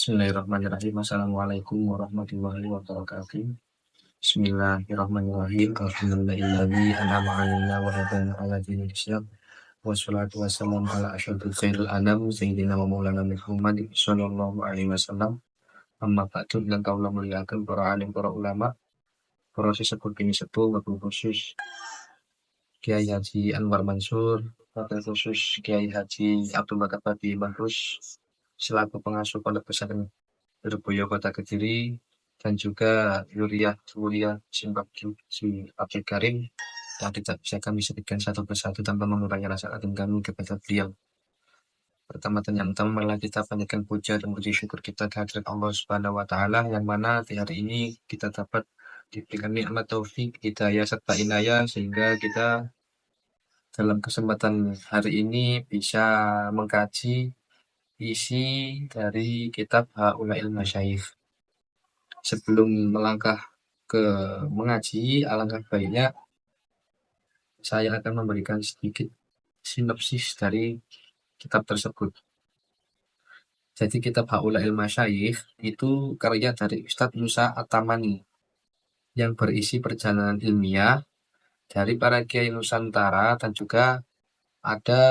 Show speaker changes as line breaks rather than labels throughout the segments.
Bismillahirrahmanirrahim. Assalamualaikum warahmatullahi wabarakatuh. Bismillahirrahmanirrahim. Alhamdulillahilladzi an'ama 'alaina wa hadana 'ala dinil Islam. Wassalatu wassalamu ala asyrofil khairil anam sayyidina wa maulana Muhammad sallallahu alaihi wasallam. Amma ba'du, dan kaula muliakeun para alim, para ulama, para sesepuh kini sepuh, wabil khusus Kiai Haji Anwar Mansur, wabil khusus Kiai Haji Abdul Maqdad Babi Mahrus selaku pengasuh pondok pesantren Lirboyo Kota Kediri, dan juga Yuriah Wulia Simbabju si Abdul Karim yang tidak bisa kami sebutkan satu persatu tanpa mengurangi rasa atin kami kepada beliau. Pertama dan yang utama marilah kita panjatkan puja dan puji syukur kita kehadirat Allah Subhanahu wa taala yang mana di hari ini kita dapat diberikan nikmat taufik, hidayah serta inayah sehingga kita dalam kesempatan hari ini bisa mengkaji isi dari kitab Haulail Masyayikh. Sebelum melangkah ke mengaji, alangkah baiknya saya akan memberikan sedikit sinopsis dari kitab tersebut. Jadi kitab Haulail Masyayikh itu karya dari Ustadz Musa At-Tamani yang berisi perjalanan ilmiah dari para kiai Nusantara dan juga ada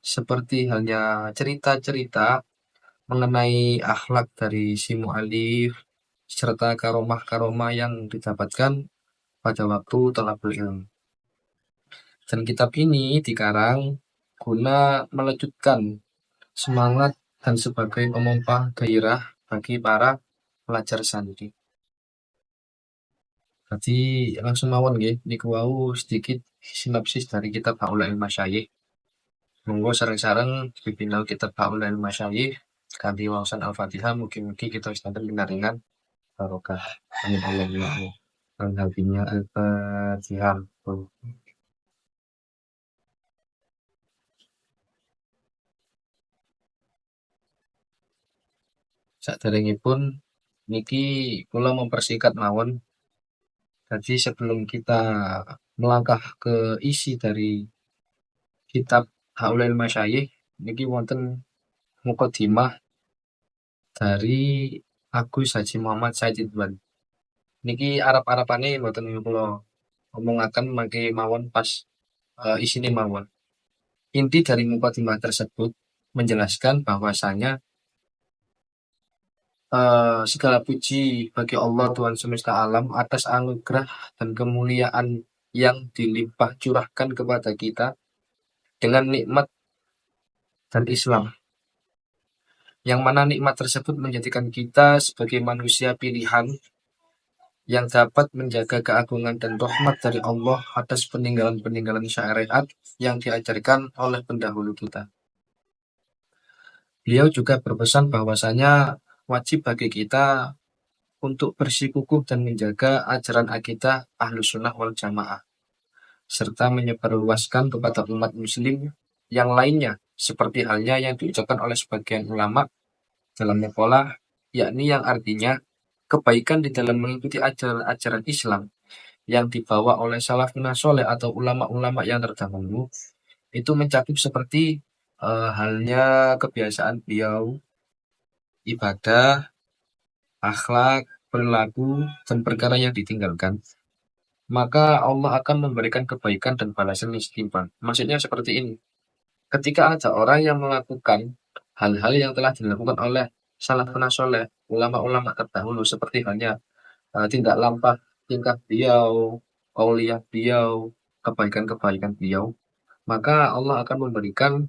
seperti halnya cerita-cerita mengenai akhlak dari si mu'alif serta karomah-karomah yang didapatkan pada waktu thalabul ilm. Dan kitab ini dikarang guna melejutkan semangat dan sebagai pemompa gairah bagi para pelajar santri. Jadi langsung mawon nggih, niku wau sedikit sinopsis dari kitab Haulail Masyayikh. Monggo sareng-sareng pipinal kitab Haulail Masyayikh kanthi waosan Al-Fatihah, mugi-mugi kita sedanten pinaringan barokah. Amin Allahumma amin. Al-Fatihah. Saderengipun niki kula mempersingkat mawon. Jadi sebelum kita melangkah ke isi dari kitab Haulail Masyayikh, niki wonten mukadimah dari Agus Haji Muhammad Said Ridwan. Niki arep-arepane mboten kula omongaken mangke mawon pas isine mawon. Inti dari mukadimah tersebut menjelaskan bahwasanya segala puji bagi Allah Tuhan semesta alam atas anugerah dan kemuliaan yang dilimpah curahkan kepada kita dengan nikmat dan Islam. Yang mana nikmat tersebut menjadikan kita sebagai manusia pilihan yang dapat menjaga keagungan dan rahmat dari Allah atas peninggalan-peninggalan syariat yang diajarkan oleh pendahulu kita. Beliau juga berpesan bahwasanya wajib bagi kita untuk bersikukuh dan menjaga ajaran akidah Ahlus Sunnah wal Jamaah, serta menyebarluaskan kepada umat muslim yang lainnya, seperti halnya yang diucapkan oleh sebagian ulama dalam maqalah, yakni yang artinya kebaikan di dalam mengikuti ajaran-ajaran Islam yang dibawa oleh salafun sholeh atau ulama-ulama yang terdahulu itu mencakup seperti halnya kebiasaan beliau, ibadah, akhlak, perilaku, dan perkara yang ditinggalkan, maka Allah akan memberikan kebaikan dan balasan yang setimpal. Maksudnya seperti ini. Ketika ada orang yang melakukan hal-hal yang telah dilakukan oleh salafun sholeh, ulama-ulama terdahulu, seperti halnya tindak lampah tingkah beliau, aulia beliau, kebaikan-kebaikan beliau, maka Allah akan memberikan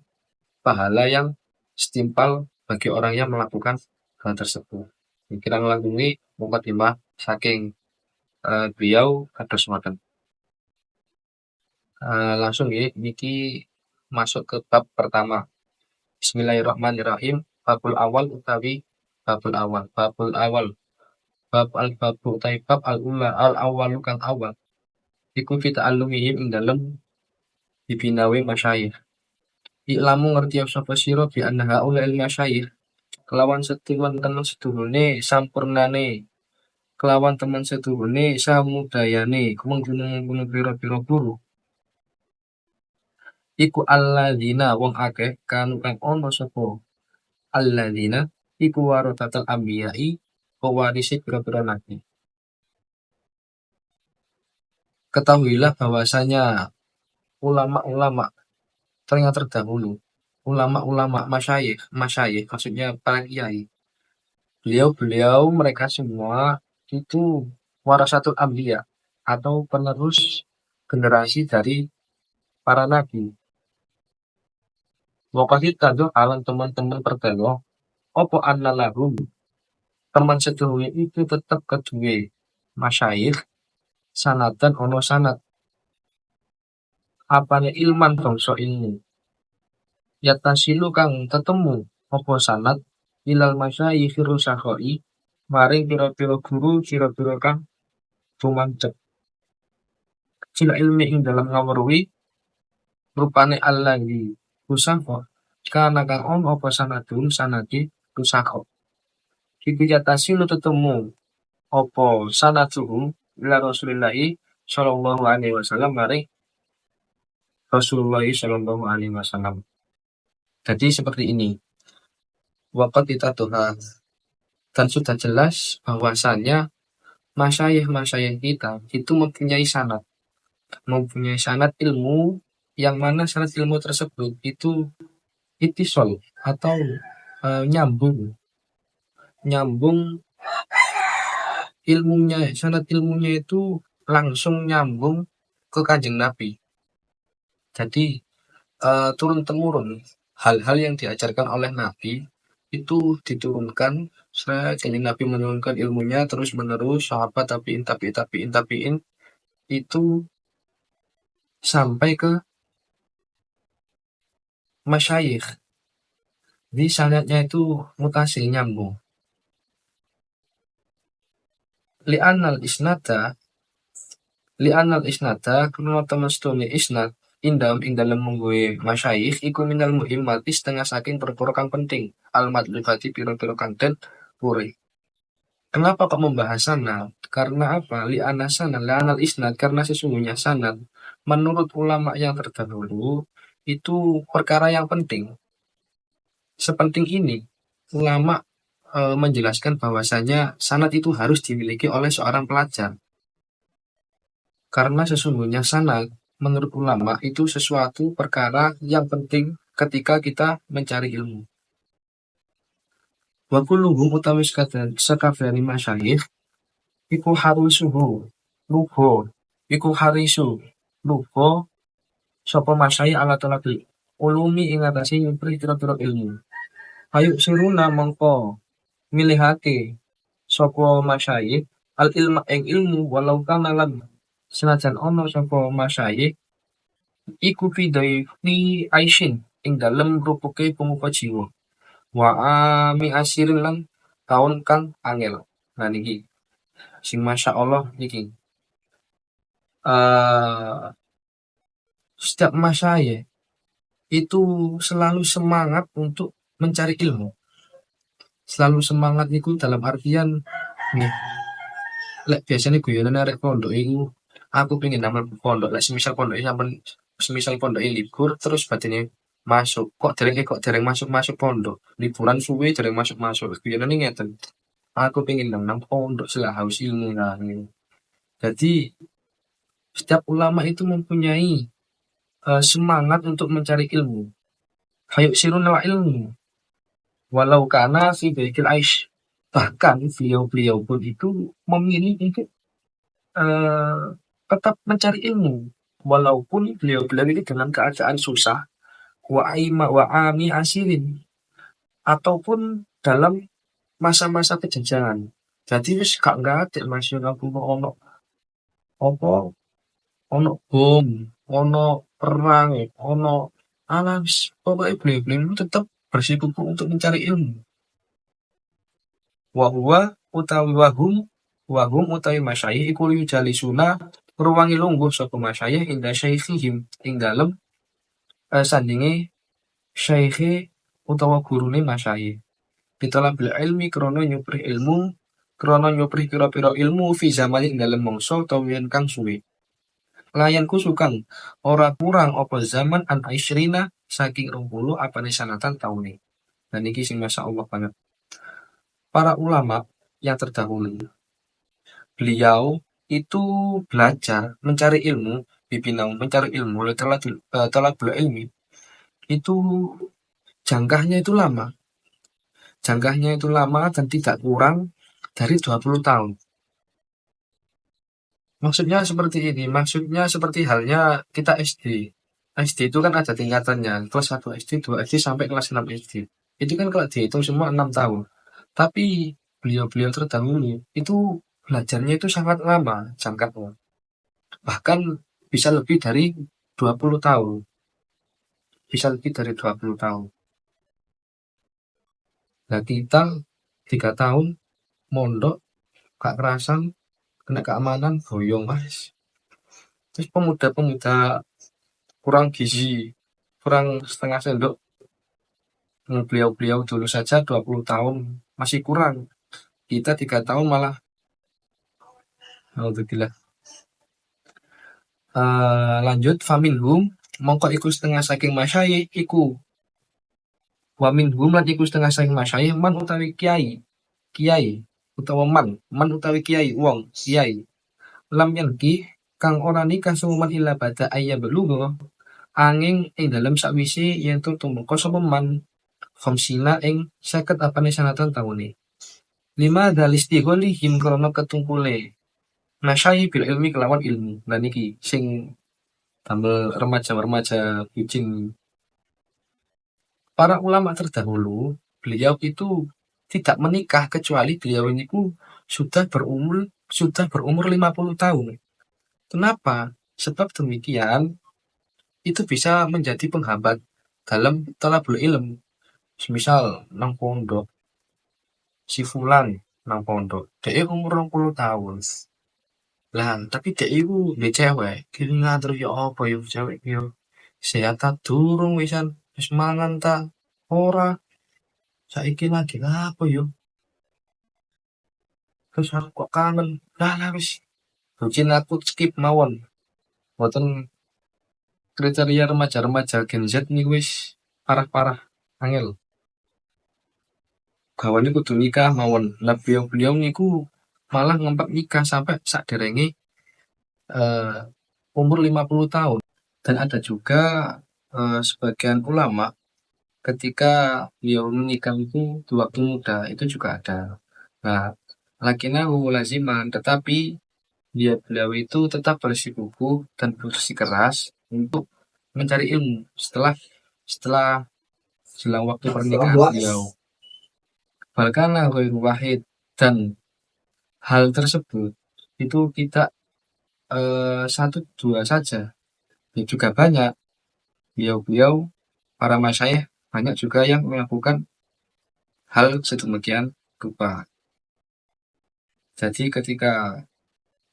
pahala yang setimpal bagi orang yang melakukan hal tersebut. Kira ngelangkungi mukadimah saking beliau kados ngoten. Langsung ya, niki masuk ke bab pertama. Bismillahirrahmanirrahim. Babul awal utawi babul awal. Babul awal. Bab al-babu utawi bab al-ula al-awalu kang awal. Iku fita alumihim ing dalem bibinawi masyayikh. Iklamu ngerti sapa sira bi anna haula il masyayikh kelawan setuhune sampurnane kelawan teman setuhune samudayane kumeng gunung pira-pira guru iku alladzina wong akeh kanu kang ana sapa alladzina iku warathatul anbiya'i pewarisi pira-pira nabi. Ketahuilah bahwasanya ulama-ulama yang terdahulu, ulama-ulama masyayikh, masyayikh maksudnya para kiai. Beliau-beliau mereka semua itu warasatul anbiya atau penerus generasi dari para nabi. Waktu itu alam teman-teman pertelo, opo anna lahum teman seduhnya itu tetap kedua masyayikh sanatan ono sanat apane ilman bangsa ilmu yatasilu kang tetemu opo sanat ilal masyayikh rusakhoi maring pira-pira guru pira-pira kang tumancep sila ilmi ing dalam ngaweruhi rupane alladzi rusakho kana kang ono opo sanadun sanadi rusakho iku yatasilu tetemu opo sanatuhu ila Rasulillahi sallallahu alaihi wasallam maring Rasulullah sallallahu alaihi wasallam. Jadi seperti ini. Waqat kita Tuhan dan sudah jelas bahwasannya masyayikh-masyayikh kita itu mempunyai sanad ilmu yang mana sanad ilmu tersebut itu itisol atau nyambung nyambung ilmunya sanad ilmunya itu langsung nyambung ke Kanjeng Nabi. Jadi turun temurun hal-hal yang diajarkan oleh Nabi itu diturunkan jadi Nabi menurunkan ilmunya terus menerus sahabat tabiin itu sampai ke masyayikh di sanadnya itu mutasil nyambung li'anal isnada karena teman stone isnad ing dalam menggue masyayikh iku minal muhimmati setengah saking perkara kang penting al-madlubati piro-piro konten puri. Kenapa kok membahas sanad? Karena apa? Li'anal isnad karena sesungguhnya sanad menurut ulama yang terdahulu itu perkara yang penting. Sepenting ini ulama menjelaskan bahwasanya sanad itu harus dimiliki oleh seorang pelajar. Karena sesungguhnya sanad menurut ulama itu sesuatu perkara yang penting ketika kita mencari ilmu. Wa kulluhum utawi sakabehane masyayikh iku harisuhu luho iku harisu luho sapa masyayikh alat-alat ulumi ing atase nyupri pira-pira ilmu. Ayo siruna mengko milihake sapa masyayikh al ilma ing ilmu walau kana lan senajan ono sapa masyayikh iku fi aisyin ing dalem rupuke pemuka jiwa wa ami asirin lan taun kang angel. Nah niki sing masya Allah niki setiap masyayikh itu selalu semangat untuk mencari ilmu. Selalu semangat itu dalam artian nih lek biasanya guyonan arek pondok iku aku pengen nambah pondok lek semisal pondok libur terus batine masuk kok dereng masuk pondok liburan suwe dereng masuk guyonan ngeten aku pengen nang pondok selah haus ilmu lah gitu. Jadi setiap ulama itu mempunyai semangat untuk mencari ilmu. Hayuk sirun ilmu walau karena fi baikil aish bahkan beliau-beliau pun itu memilih untuk eh, tetap mencari ilmu walaupun beliau-beliau ini dalam keadaan susah wa ami asirin ataupun dalam masa-masa kejajahan. Jadi wis gak ngadek Mas yo aku ono apa ono bom, ono perang, ono alas pokoknya beliau-beliau tetap bersikukuh untuk mencari ilmu. Wa wahum utawi masyayikh iku jalisuna ruwangi lungguh sapa masyayikh inda syaikhihim ing dalem sandinge syaikhe utawa gurune masyayikh. Bitolak bil ilmi krana nyupri pira-pira ilmu fi zaman ing dalem mangsa utawa kang suwe. Layan kusukang ora kurang apa zaman an aisyrina saking 20 apane sanatan taune. Dan iki sing masyaallah banget. para ulama yang terdahulu, beliau itu belajar mencari ilmu, bimbingan mencari ilmu, talabul ilmi, itu jangkahnya itu lama dan tidak kurang dari 20 tahun. Maksudnya seperti halnya kita SD. SD itu kan ada tingkatannya, kelas 1 SD, 2 SD sampai kelas 6 SD. Itu kan kalau dihitung semua 6 tahun. Tapi beliau-beliau terdahulu itu belajarnya itu sangat lama jangkanya. Bahkan bisa lebih dari 20 tahun. Bisa lebih dari 20 tahun. Nah kita 3 tahun mondok, gak kerasan, kena keamanan, boyong mas. Terus pemuda-pemuda kurang gizi, kurang setengah sendok. Beliau-beliau dulu saja 20 tahun masih kurang. Kita 3 tahun malah alhamdulillah. Lanjut faminhum mongko iku setengah saking masyayikh iku wa minhum lan iku setengah saking masyayikh man utawi kiai utawa man utawi kiai wong kiai lam yanki kang ora nikah sumuman illa bada ayya belugha angin ing dalem sakwise yen tumeka sapa man khamsina ing 50 apane sanatan taune lima dalisti goli him krono ketungkule nasyai bil ilmi kelawan ilmu lan iki sing tambah remaja-remaja bucin. Para ulama terdahulu, beliau itu tidak menikah kecuali beliau ini sudah berumur 50 tahun. Kenapa? Sebab demikian itu bisa menjadi penghambat dalam talabul ilm. Misal nang pondok, si fulan nang pondok, dia umur 20 tahun. Lah, tapi dia itu dia cewek, kira ngatur ya apa ya cewek yo. Sehat ta durung wisan, wis mangan ta ora. Saiki lagi apa yo? Terus aku kok kangen. Lah lah wis. Bucin aku skip mawon. Mboten kriteria remaja-remaja Gen Z niku wis parah-parah. Angel. Gawane kudu nikah mawon. Lah beliau-beliau niku malah ngempak nikah sampai sakderenge eh, umur 50 tahun. Dan ada juga sebagian ulama ketika beliau menikah itu di waktu muda itu juga ada. Nah, lakina laziman, tetapi beliau itu tetap bersikukuh dan bersikeras untuk mencari ilmu setelah jelang waktu pernikahan beliau. Bahkan ghairu wahid dan hal tersebut itu tidak satu dua saja, ya juga banyak beliau-beliau para masyayikh banyak juga yang melakukan hal sedemikian rupa. Jadi ketika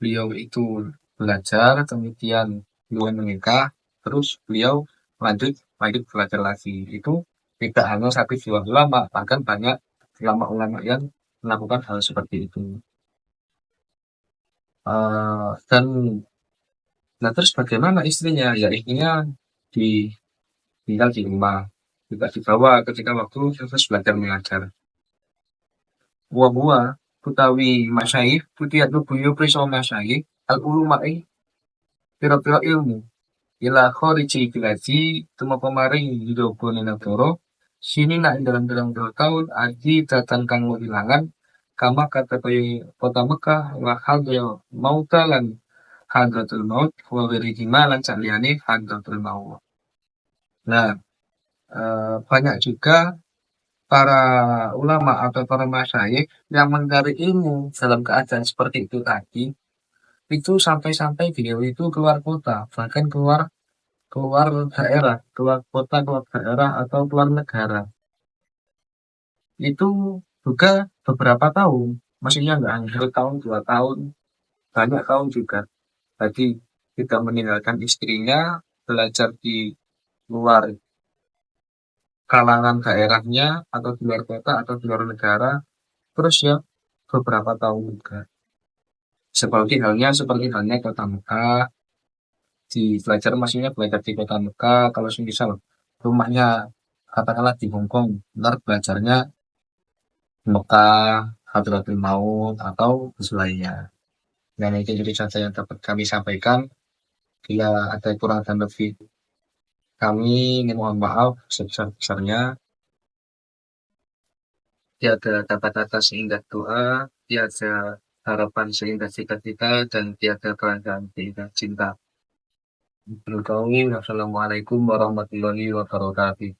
beliau itu belajar, kemudian beliau menikah, terus beliau lanjut lanjut belajar lagi. Itu tidak hanya satu dua ulama, bahkan banyak ulama-ulama yang melakukan hal seperti itu. Dan nah terus bagaimana istrinya? Ya istrinya di tinggal di rumah, juga dibawa ketika waktu terus belajar mengajar. Wa utawi masyayikh putih buyo priso masyayikh al ulumai pira-pira ilmu ila khariji biladi tuma pemaring hidupun negara sini nak dalam tahun adi datang kang ilangan kama kata kota Mekah wa hadra mautalan hadratul maut wa wiridima lan saliyane hadratul maut. Nah, banyak juga para ulama atau para masyayikh yang mencari ilmu dalam keadaan seperti itu tadi itu sampai-sampai beliau itu keluar kota bahkan keluar keluar daerah, keluar kota, keluar daerah, atau keluar negara. Itu juga beberapa tahun. Maksudnya nggak hanya 1 tahun, 2 tahun, banyak tahun juga. Jadi tidak meninggalkan istrinya, belajar di luar kalangan daerahnya, atau di luar kota, atau di luar negara. Terus ya beberapa tahun juga. Seperti halnya kota Mekah, di belajar maksudnya belajar di kota Mekah, kalau misal rumahnya katakanlah di Hong Kong, ntar belajarnya Mekah, Hadratul Maut, atau selainnya. Dan itu jadi saja yang dapat kami sampaikan. Bila ada kurang dan lebih, kami ingin mohon maaf sebesar-besarnya. Tiada kata-kata seindah doa, tiada harapan seindah cita-cita, dan tiada kerajaan seindah cinta. Wassalamualaikum warahmatullahi wabarakatuh.